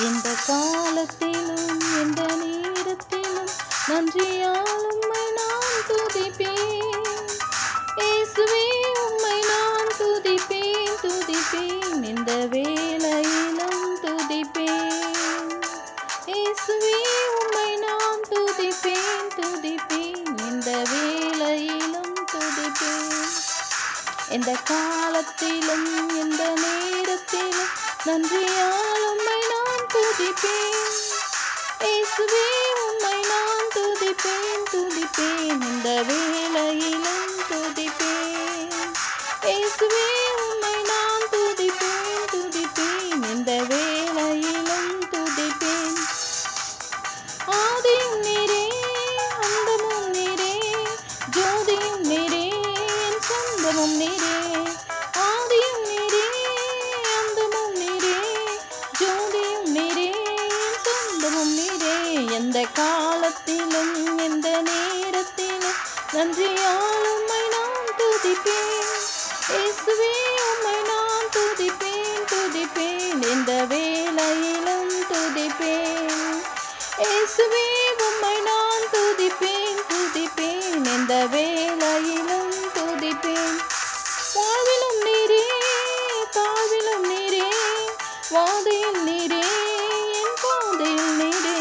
எந்த காலத்திலும் எந்த நேரத்திலும் நன்றியால் உம்மை நான் துதிப்பேன். இயேசுவே உம்மை நான் துதிப்பேன் துதிப்பேன், எந்த வேளையிலும் துதிப்பேன். இயேசுவே உம்மை நான் துதிப்பேன் துதிப்பேன், எந்த வேளையிலும் துதிப்பேன். எந்த காலத்திலும் எந்த நேரத்திலும் நன்றியால் உம்மை நான் துதிப்பேன். இயேசுவே உம்மை நான் துதிப்பேன் துதிப்பேன், இந்த வேளையிலும் துதிப்பேன். இயேசுவே உம்மை நான் துதிப்பேன் துதிப்பேன், இந்த வேளையிலும் துதிப்பேன். ஆதியும் நீரே அந்தமும் நீரே, ஜோதியும் நீரே என் சொந்தமும் நீரே. ஆதியும் நீரே அந்தமும் நீரே, ஜோதியும் நீரே என் சொந்தமும் நீரே. எந்த காலத்திலும் எந்த நேரத்திலும் நன்றியால் உம்மை நான் துதிப்பேன். இயேசுவே உம்மை நான் துதிப்பேன் துதிப்பேன், எந்த வேளையிலும் துதிப்பேன். இயேசுவே உம்மை நான் துதிப்பேன் துதிப்பேன், எந்த வேளையிலும் துதிப்பேன். வாழ்விலும் நீரே தாழ்விலும் நீரே, வாதையில் நீரே என் பாதையில் நீரே.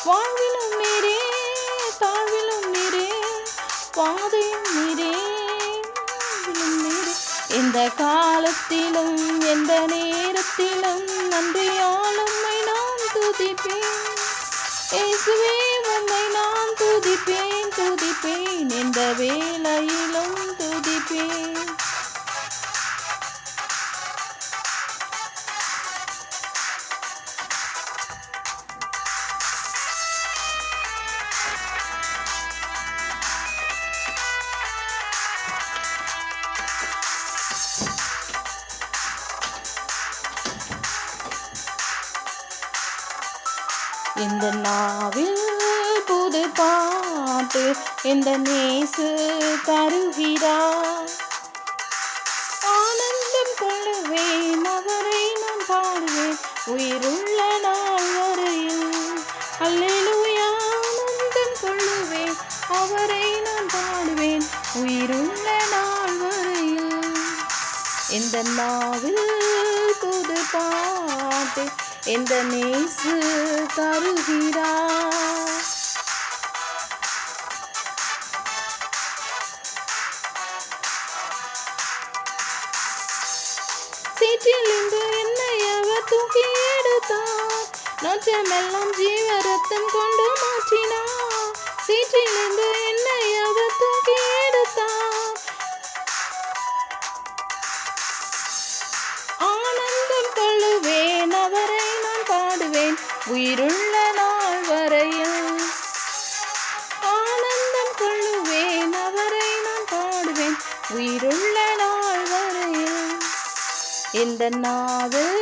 வாழ்விலும் நீரே தாழ்விலும் நீரே, பாதையில் நீரே வாழ்விலும் நீரே. எந்த காலத்திலும் எந்த நேரத்திலும் நன்றியால் உம்மை நான் துதிப்பேன். இயேசுவே உம்மை நான் துதிப்பேன் துதிப்பேன், எந்த வேளையிலும் துதிப்பேன். இந்த நாவில் புது பாட்டு இந்த நேசு தருகிறார். ஆனந்தம் கொள்ளுவேன் அவரை நான் பாடுவேன் உயிருள்ள நாள் வரையில். அல்லேலூயா ஆனந்தம் கொள்ளுவேன் அவரை நான் பாடுவேன் உயிருள்ள நாள் வரையில். இந்த நாவில் புது பாட்டு இந்த நேசு தருகிறார். சீற்றிலிருந்து என்னை அவர் தூக்கி எடுத்தார், நாற்றமெல்லாம் ஜீவ ரத்தம் கொண்டு மாற்றினார். சீற்றிலிருந்து என்னை அவர் தூக்கி எடுத்தார், ஆனந்தம் கொள்ளுவேன் அவரை நான் பாடுவேன் உயிருள்ள நாள் வரையில். ஆனந்தம் கொள்ளுவேன் அவரை நான் பாடுவேன் உயிருள்ள நாள் வரையில். இந்த நாவில்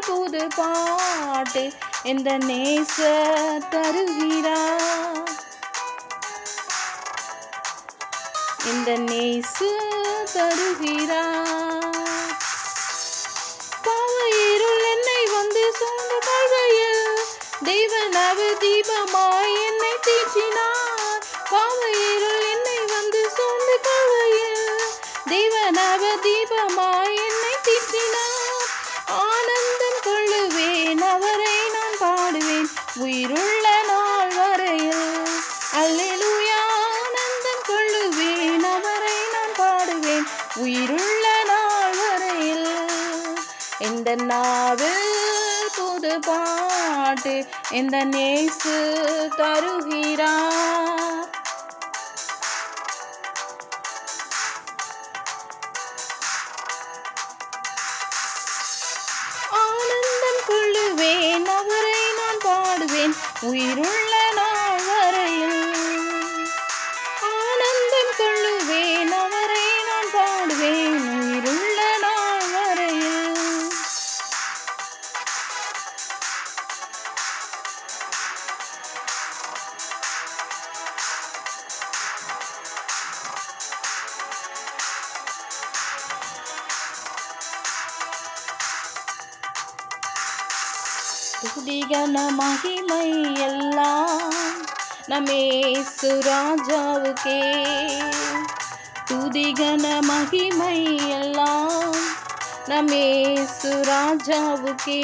புது பாட்டு இந்த நேச தருகிறார். இந்த நேசு தருகிறார். பாவையிருள் என்னை வந்து சூழ்ந்த கல்வையில் தேவன் அவர் தீபமாய் என்னை தீற்றினார். பாவையிருள் என்னை வந்து சூழ்ந்த கல்வையில் தேவன் அவர் தீபமாய் என்னை தீற்றினார். ஆனந்தம் கொள்ளுவேன் அவரை நான் பாடுவேன் உயிருள்ள நாள் வரையில். அல்லேலூயா ஆனந்தம் கொள்ளுவேன் அவரை நான் பாடுவேன் உயிருள்ள நாள் வரையில். இந்த நாவில் புது பாட்டு இந்த நேசு தருகிறார். ஆனந்தம் கொள்ளுவேன் அவரை நான் பாடுவேன் உயிருள்ள நாள் வரையில். ஆனந்தம் கொள்ளுவேன் அவரை நான் பாடுவேன் உயிருள்ள நாள் வரையில். துதிகன மகிமை எல்லாம் நம் இயேசு ராஜாவுக்கே. துதிகன மகிமை எல்லாம் நம் இயேசு ராஜாவுக்கே.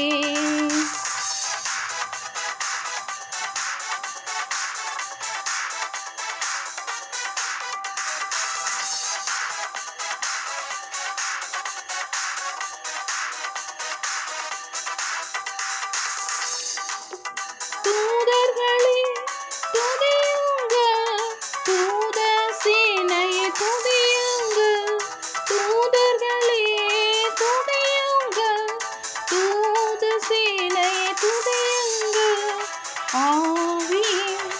தூதர்களே துதியுங்கள், தூத சேனையை துதியுங்கள். தூதர்களே துதியுங்கள், தூத சேனையை துதியுங்கள். ஆவியின்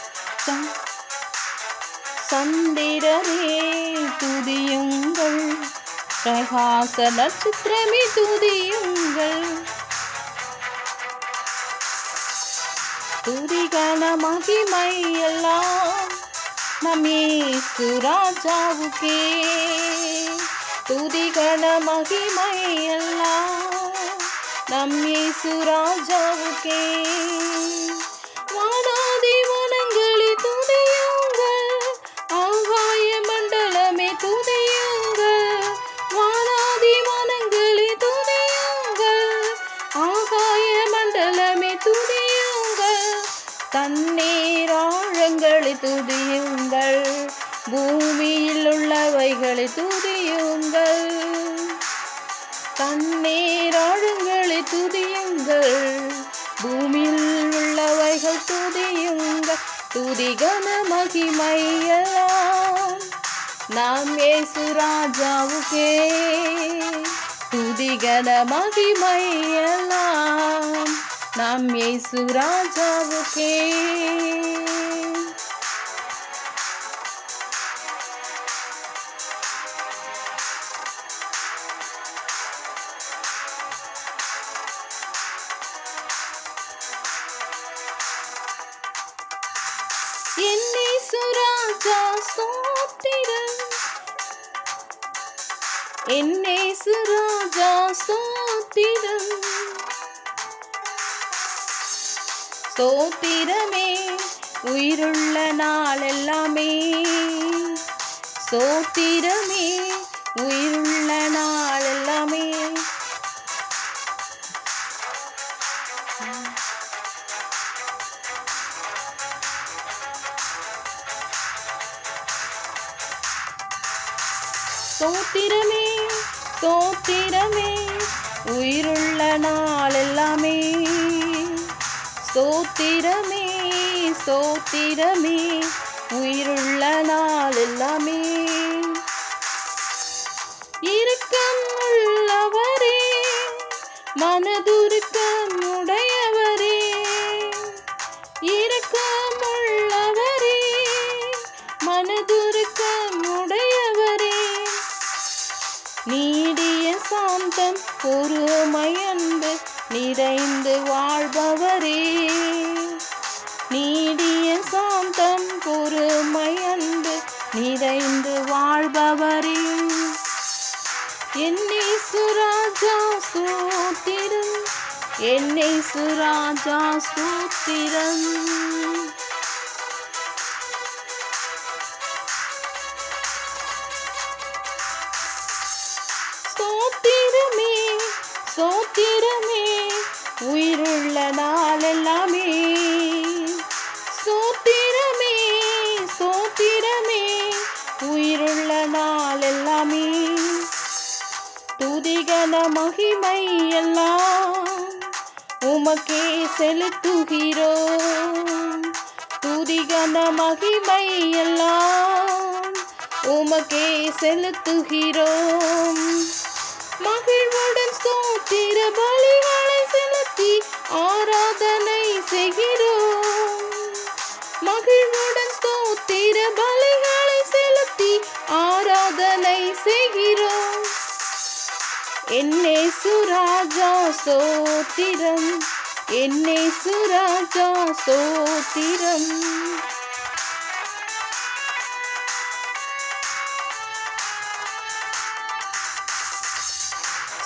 சந்திரரே துதியுங்கள், பிரகாச நட்சத்திரமே துதியுங்கள். துதிகன மகிமை எல்லாம் நம் இயேசு ராஜாவுக்கே. துதிகன மகிமை எல்லாம் நம் இயேசு ராஜாவுக்கே. வானாதி வனங்களே துதியுங்கள், ஆகாய மண்டலமே துதியுங்கள். வானாதி வனங்களே துதியுங்கள், ஆகாய மண்டலமே துதியுங்கள். தண்ணீர் ஆழங்களை துதியுங்கள், பூமியில் உள்ளவைகளை துதியுங்கள். தண்ணீர் ஆழங்களை துதியுங்கள், பூமியில் உள்ளவைகள் துதியுங்கள். துதிகன மகிமை எல்லாம் நாம் இயேசு ராஜாவுக்கே. துதிகன மகிமை எல்லாம் நாம் இயேசு ராஜாவுக்கே. என் இயேசு ராஜா ஸ்தோத்திரம், என் இயேசு ராஜா ஸ்தோத்திரம். ஸ்தோத்திரமே உயிருள்ள நாளெல்லாமே, ஸ்தோத்திரமே உயிருள்ள நாளெல்லாமே. ஸ்தோத்திரமே ஸ்தோத்திரமே உயிருள்ள நாளெல்லாமே. ஸ்தோத்திரமே ஸ்தோத்திரமே உயிருள்ள நாளெல்லாமே. இரக்கம் உள்ளவரே, மனதுருக்கம் உடையவரே. இரக்கம் உள்ளவரே, மனதுருக்கம் உடையவரே. நீடிய சாந்தம் பொறுமை அன்பு நிறைந்து வாழ்பவரே. நீடிய சாந்தம் பொறுமை அன்பு நிறைந்து வாழ்பவரே. என் இயேசு ராஜா ஸ்தோத்திரம், என் இயேசு ராஜா ஸ்தோத்திரம். ஸ்தோத்திரமே ஸ்தோத்திரமே உயிருள்ள நாளெல்லாமே. ஸ்தோத்திரமே ஸ்தோத்திரமே உயிருள்ள நாளெல்லாமே. துதிகன மகிமை எல்லாம் உமக்கே செலுத்துகிறோம். துதிகன மகிமை எல்லாம் உமக்கே செலுத்துகிறோம். மகிழ்வுடன் ஸ்தோத்திர பலிகளை செலுத்தி ஆராதனை செய்கிறோம். மகிழ்வுடன் ஸ்தோத்திர பலிகளை செலுத்தி ஆராதனை செய்கிறோம். என் இயேசு ராஜா ஸ்தோத்திரம், என் இயேசு ராஜா ஸ்தோத்திரம்.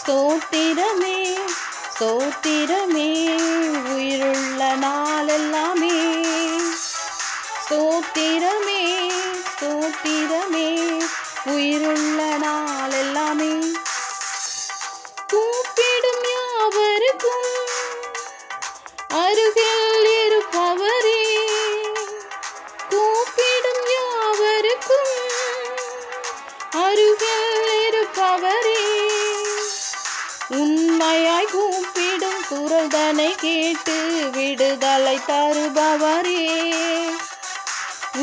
ஸ்தோத்திரமே ஸ்தோத்திரமே உயிருள்ள நாளெல்லாமே. ஸ்தோத்திரமே ஸ்தோத்திரமே உயிருள்ள நாளெல்லாமே. கூப்பிடும் யாவருக்கும் அருகில் இருப்பவரே. கூப்பிடும் யாவருக்கும் அருகில் இருப்பவரே. உண்மையாய் கூப்பிடும் குரல்தனை கேட்டு விடுதலை தருபவரே.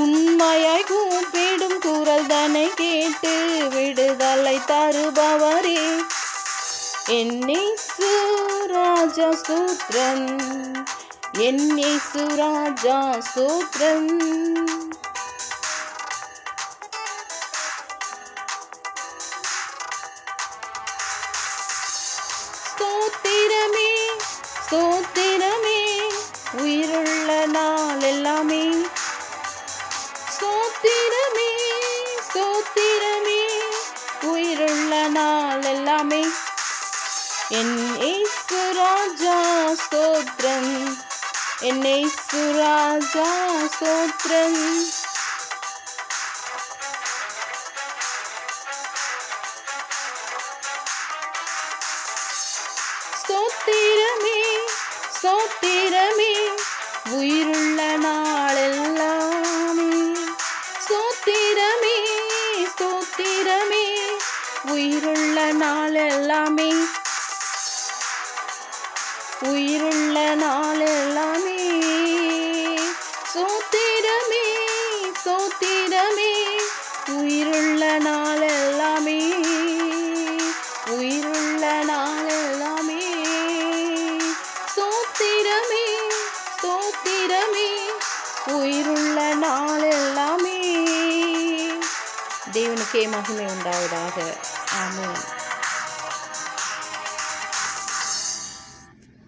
உண்மையாய் கூப்பிடும் குரல்தனை கேட்டு விடுதலை தருபவரே. என் இயேசு ராஜா ஸ்தோத்திரம். என் இயேசு ராஜா ஸ்தோத்திரம். ஸ்தோத்திரமே ஸ்தோத்திரமே உயிருள்ள நாளெல்லாமே. ஸ்தோத்திரமே ஸ்தோத்திரமே உயிருள்ள நாளெல்லாமே. என் இயேசு ராஜா ஸ்தோத்திரம். என் இயேசு ராஜா ஸ்தோத்திரம். ஸ்தோத்திரமே ஸ்தோத்திரமே உயிருள்ள நாளெல்லாமே. ஸ்தோத்திரமே ஸ்தோத்திரமே உயிருள்ள நாளெல்லாமே. உயிருள்ள நாளெல்லாமே. ஸ்தோத்திரமே ஸ்தோத்திரமே உயிருள்ள நாளெல்லாமே. உயிருள்ள நாளெல்லாமே. ஸ்தோத்திரமே ஸ்தோத்திரமே உயிருள்ள நாளெல்லாமே. தேவனுக்கே மகிமை உண்டாவதாக. ஆமென்.